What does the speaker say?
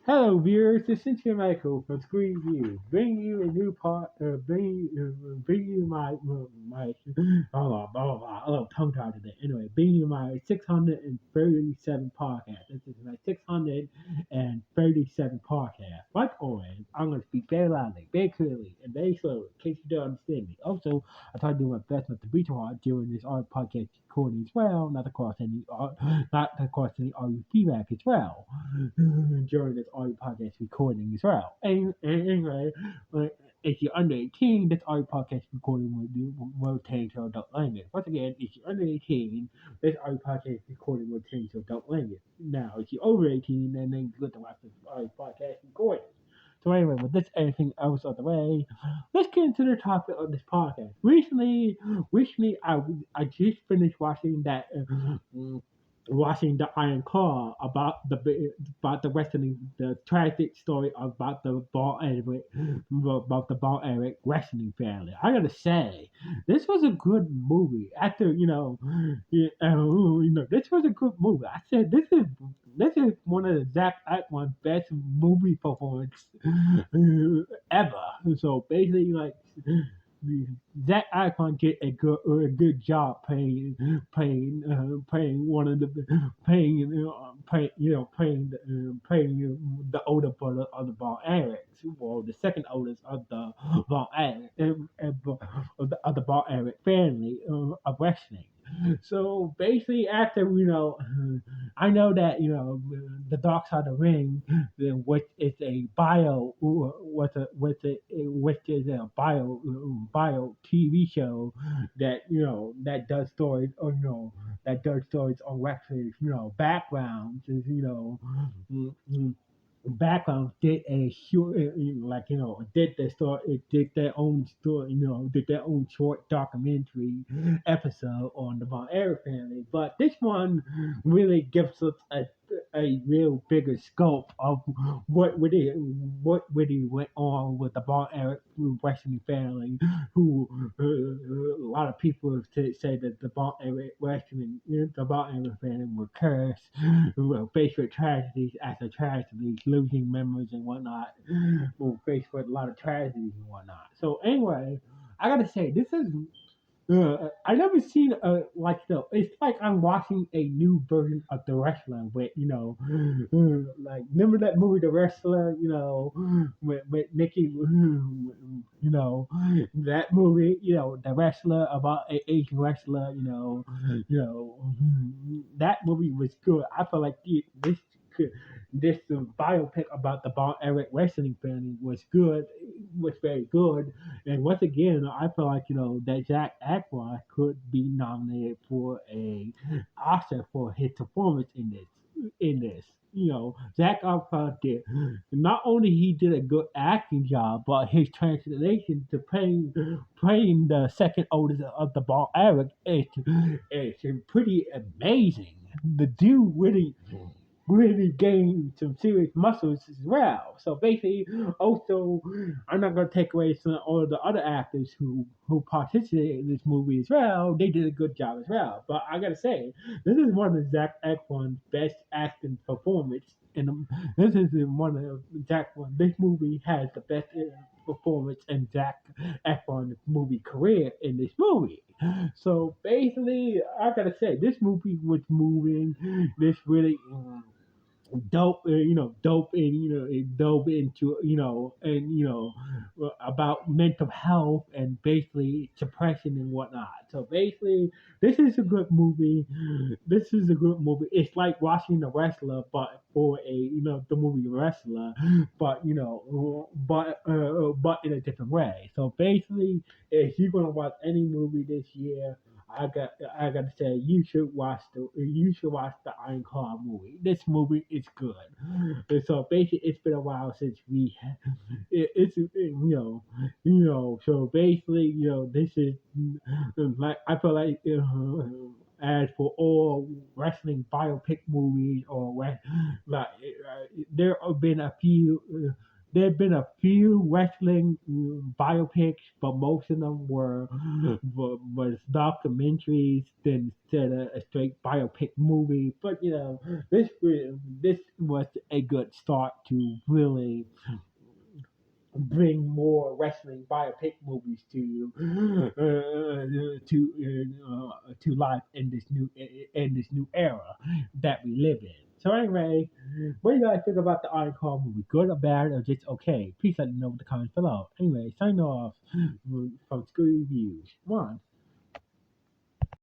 Hello, viewers. This is your Michael from Screen View, bringing you a new part. Bringing you my. Oh, blah, blah, blah. A little tongue tied today. Anyway, bringing you my 637 podcast. This is my 637 podcast. Like always, I'm going to speak very loudly, very clearly, and very slowly, in case you don't understand me. Also, I try to do my best not to be too hard during this art podcast recording as well, not to cause any audio feedback as well during this audio podcast recording as well. And anyway, if you're under 18, this audio podcast recording will change to adult language. Once again, if you're under 18, this audio podcast recording will change to adult language. Now, if you're over 18, then you get to watch this audio podcast recording. So anyway, with this anything else out of the way, let's get into the topic of this podcast. Recently, I just finished watching the Iron Claw about the wrestling, the tragic story about the Ball Eric wrestling family. I gotta say, this was a good movie. After this was a good movie. I said this is one of the Zach Efron's best movie performance ever. So basically, like Zach Icon did a good job playing one of the the older brother of the Von Erics, well the second oldest of the Von Eric of the Von Eric family of wrestling. So basically, after I know that the Dark Side of the Ring, which is a bio, which is a bio TV show that does stories, or that does stories on wrestling, backgrounds, is mm, mm, background did a short, did the story, it did their own story, did their own short documentary episode on the Von Erich family. But this one really gives us a real bigger scope of what really went on with the Von Erich wrestling family, who a lot of people say that the Von Erich family were cursed, faced with tragedies after tragedies, losing members and whatnot, were faced with a lot of tragedies and whatnot. So anyway, I gotta say, this is I never seen it's like I'm watching a new version of The Wrestler with like remember that movie The Wrestler, with Nikki, that movie, The Wrestler, about an Asian wrestler, that movie was good. I feel like this biopic about the Von Erich wrestling family was very good. And once again, I feel like that Jack Efron could be nominated for a Oscar for his performance in this. In this, Zach Efron did not only he did a good acting job, but his translation to playing the second oldest of the Ball Eric is pretty amazing. The dude really gained some serious muscles as well. So basically, also, I'm not gonna take away from all of the other actors who participated in this movie as well. They did a good job as well. But I gotta say, this is one of Zac Efron's best acting performance. This is one of Zac Efron. This movie has the best performance in Zac Efron's movie career in this movie. So basically, I gotta say, this movie was moving. This really dope, and it dove into about mental health and basically depression and whatnot. So basically, this is a good movie. This is a good movie. It's like watching The Wrestler, but for the movie Wrestler, but in a different way. So basically, if you're gonna watch any movie this year, I got to say you should watch the Iron Claw movie. This movie is good. And so basically, it's been a while since so basically, this is like, I feel like as for all wrestling biopic movies, or like there have been a few. there've been a few wrestling biopics, but most of them was documentaries than instead of a straight biopic movie. But this was a good start to really bring more wrestling biopic movies to life in this new era that we live in. So anyway, what do you guys think about the Iron Claw movie? Good or bad or just okay? Please let me know in the comments below. Anyway, sign off from Screw Reviews. One.